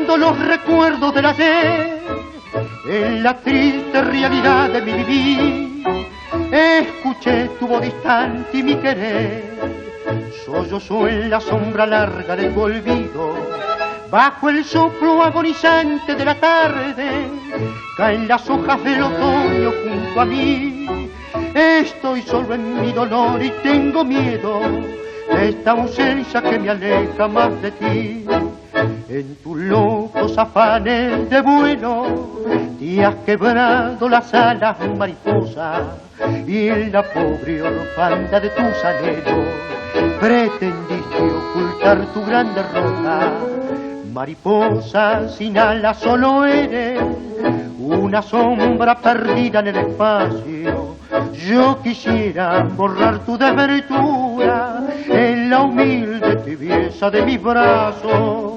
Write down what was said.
Buscando los recuerdos del ayer, en la triste realidad de mi vivir, escuché tu voz distante y mi querer. Sollozó en la sombra larga de tu olvido, bajo el soplo agonizante de la tarde, caen las hojas del otoño junto a mí. Estoy solo en mi dolor y tengo miedo de esta ausencia que me aleja más de ti. En tus locos afanes de vuelo te has quebrado las alas, mariposa, y en la pobre orfandad de tus anhelos pretendiste ocultar tu gran derrota. Mariposa sin alas, solo eres una sombra perdida en el espacio. Yo quisiera borrar tu desventura en la humilde tibieza de mis brazos.